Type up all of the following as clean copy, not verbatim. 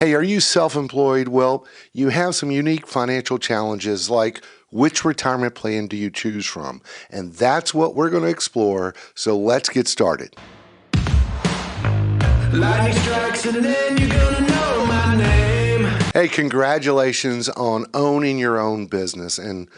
Hey, are you self-employed? Well, you have some unique financial challenges like which retirement plan do you choose from? And that's what we're going to explore. So let's get started. Lightning strikes and then you're gonna know my name. Hey, congratulations on owning your own business. And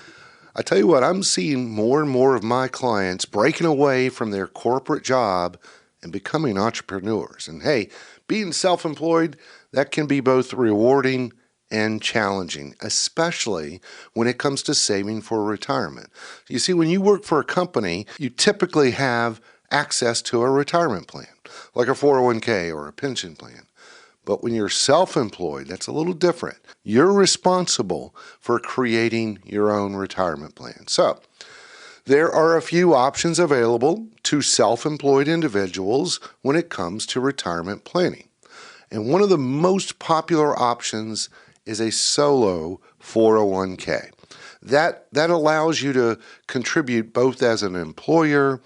I tell you what, I'm seeing more and more of my clients breaking away from their corporate job and becoming entrepreneurs. And hey, being self-employed, that can be both rewarding and challenging, especially when it comes to saving for retirement. You see, when you work for a company, you typically have access to a retirement plan, like a 401k or a pension plan. But when you're self-employed, that's a little different. You're responsible for creating your own retirement plan. So there are a few options available to self-employed individuals when it comes to retirement planning. And one of the most popular options is a solo 401k. That allows you to contribute both as an employer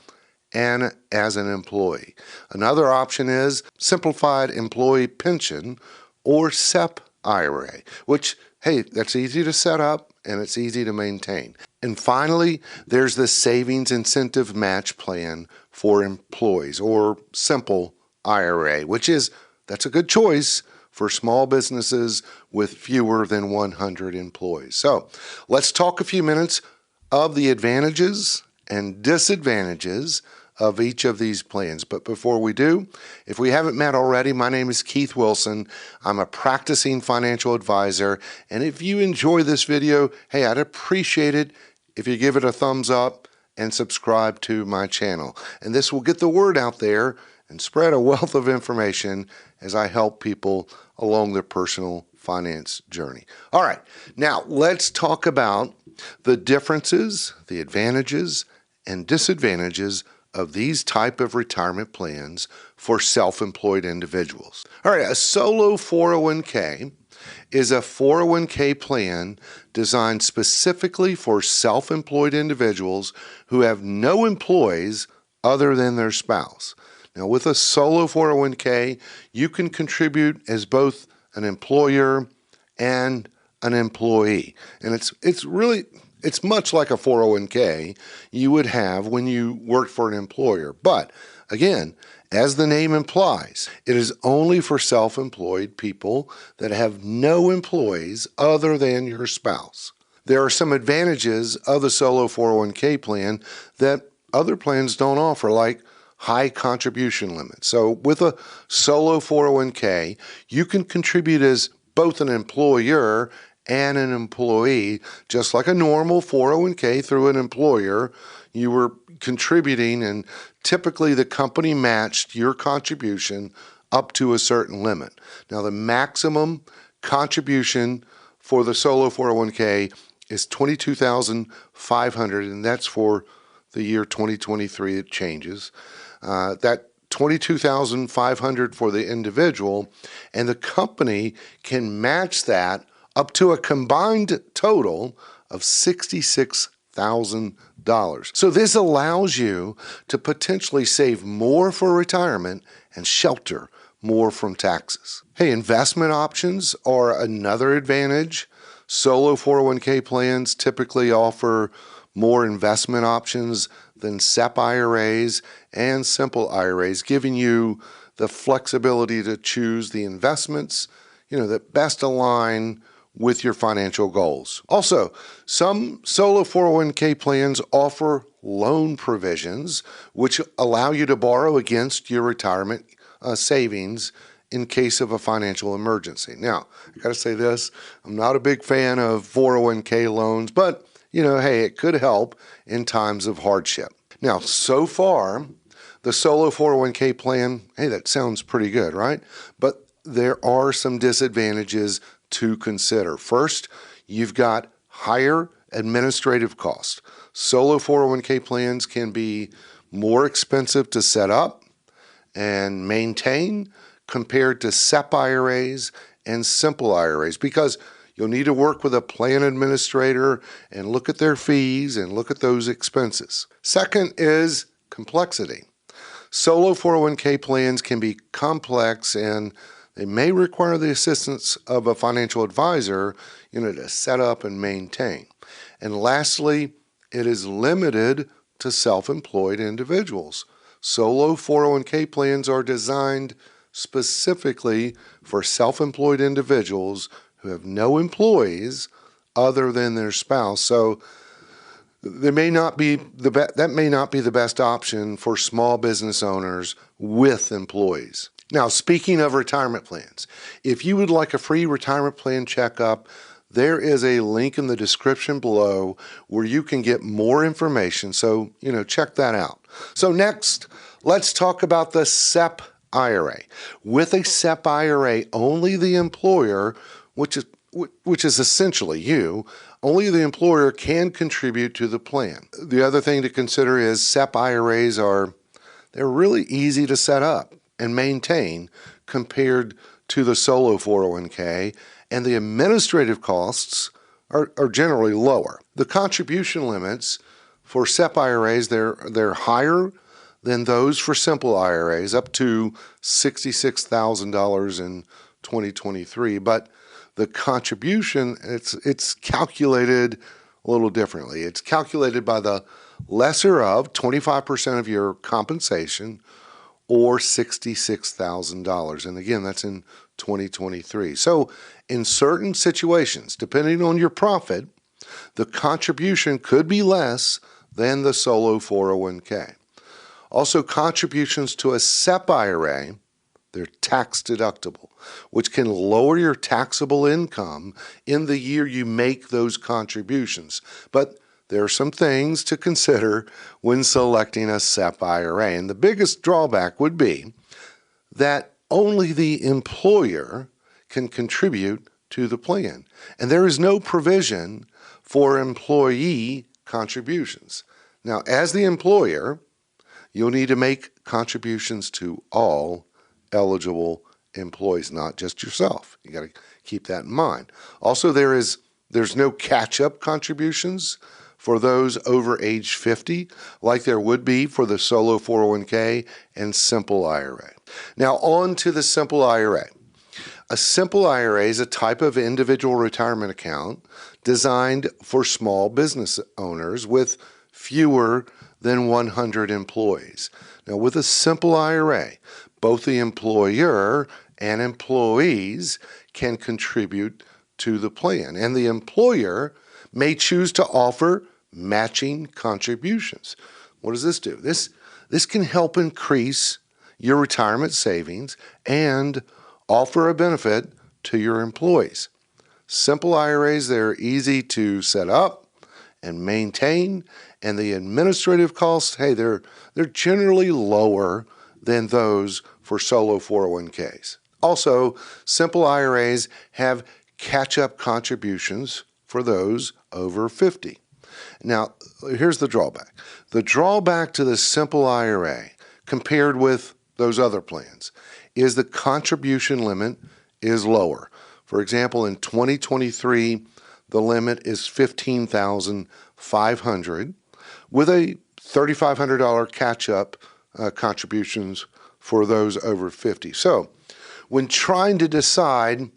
and as an employee. Another option is simplified employee pension or SEP IRA, which, hey, that's easy to set up and it's easy to maintain. And finally, there's the savings incentive match plan for employees or simple IRA, that's a good choice for small businesses with fewer than 100 employees. So let's talk a few minutes of the advantages and disadvantages of each of these plans. But before we do, if we haven't met already, my name is Keith Wilson. I'm a practicing financial advisor. And if you enjoy this video, hey, I'd appreciate it if you give it a thumbs up and subscribe to my channel. And this will get the word out there and spread a wealth of information as I help people along their personal finance journey. All right, now let's talk about the differences, the advantages, and disadvantages of these type of retirement plans for self-employed individuals. All right, a solo 401k is a 401k plan designed specifically for self-employed individuals who have no employees other than their spouse. Now, with a solo 401k, you can contribute as both an employer and an employee. And it's much like a 401k you would have when you worked for an employer. But again, as the name implies, it is only for self-employed people that have no employees other than your spouse. There are some advantages of the solo 401k plan that other plans don't offer, like high contribution limits. So with a solo 401k, you can contribute as both an employer and an employee, just like a normal 401k through an employer. You were contributing, and typically the company matched your contribution up to a certain limit. Now, the maximum contribution for the solo 401k is $22,500, and that's for the year 2023. It changes. That $22,500 for the individual, and the company can match that up to a combined total of $66,000. So this allows you to potentially save more for retirement and shelter more from taxes. Hey, investment options are another advantage. Solo 401k plans typically offer more investment options than SEP IRAs and simple IRAs, giving you the flexibility to choose the investments, that best align with your financial goals. Also, some solo 401k plans offer loan provisions, which allow you to borrow against your retirement savings in case of a financial emergency. Now, I gotta say this, I'm not a big fan of 401k loans, but hey, it could help in times of hardship. Now, so far, the solo 401k plan, hey, that sounds pretty good, right? But there are some disadvantages to consider. First, you've got higher administrative costs. Solo 401k plans can be more expensive to set up and maintain compared to SEP IRAs and simple IRAs, because you'll need to work with a plan administrator and look at their fees and look at those expenses. Second is complexity. Solo 401k plans can be complex, and They may require the assistance of a financial advisor, to set up and maintain. And lastly, it is limited to self-employed individuals. Solo 401k plans are designed specifically for self-employed individuals who have no employees other than their spouse. So that may not be the best option for small business owners with employees. Now, speaking of retirement plans, if you would like a free retirement plan checkup, there is a link in the description below where you can get more information. So, check that out. So next, let's talk about the SEP IRA. With a SEP IRA, only the employer, which is essentially you, only the employer can contribute to the plan. The other thing to consider is SEP IRAs they're really easy to set up and maintain compared to the solo 401k, and the administrative costs are generally lower. The contribution limits for SEP IRAs, they're higher than those for simple IRAs, up to $66,000 in 2023, but the contribution, it's calculated a little differently. It's calculated by the lesser of 25% of your compensation, or $66,000. And again, that's in 2023. So in certain situations, depending on your profit, the contribution could be less than the solo 401k. Also, contributions to a SEP IRA, they're tax deductible, which can lower your taxable income in the year you make those contributions. But there are some things to consider when selecting a SEP IRA, and the biggest drawback would be that only the employer can contribute to the plan, and there is no provision for employee contributions. Now, as the employer, you'll need to make contributions to all eligible employees, not just yourself. You got to keep that in mind. Also, there's no catch-up contributions for those over age 50, like there would be for the solo 401k and simple IRA. Now on to the simple IRA. A simple IRA is a type of individual retirement account designed for small business owners with fewer than 100 employees. Now with a simple IRA, both the employer and employees can contribute to the plan, and the employer may choose to offer matching contributions. What does this do? This can help increase your retirement savings and offer a benefit to your employees. Simple IRAs, they're easy to set up and maintain, and the administrative costs, hey, they're generally lower than those for solo 401ks. Also, simple IRAs have catch-up contributions for those over 50. Now, here's the drawback. The drawback to the simple IRA compared with those other plans is the contribution limit is lower. For example, in 2023, the limit is $15,500 with a $3,500 catch-up contributions for those over 50. So, when trying to decide,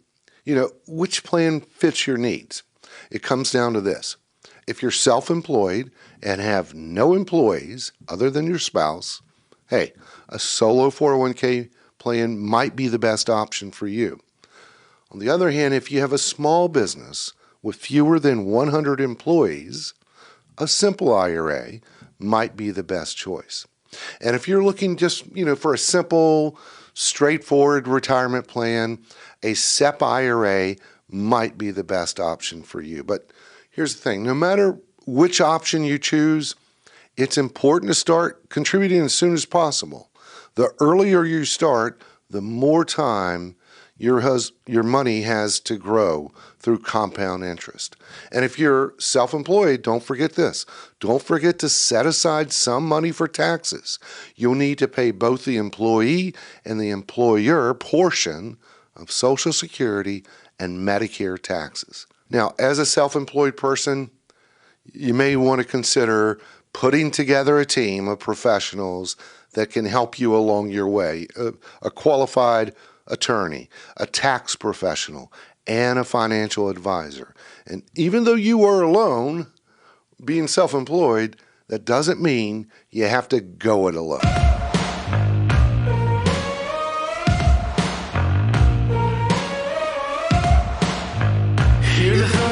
which plan fits your needs, it comes down to this. If you're self-employed and have no employees other than your spouse, hey, a solo 401k plan might be the best option for you. On the other hand, if you have a small business with fewer than 100 employees, a simple IRA might be the best choice. And if you're looking just, for a simple, straightforward retirement plan, a SEP IRA might be the best option for you. But here's the thing, no matter which option you choose, it's important to start contributing as soon as possible. The earlier you start, the more time your money has to grow through compound interest. And if you're self-employed, don't forget this. Don't forget to set aside some money for taxes. You'll need to pay both the employee and the employer portion of Social Security and Medicare taxes. Now, as a self-employed person, you may want to consider putting together a team of professionals that can help you along your way. A qualified attorney, a tax professional, and a financial advisor. And even though you are alone, being self-employed, that doesn't mean you have to go it alone. Hear the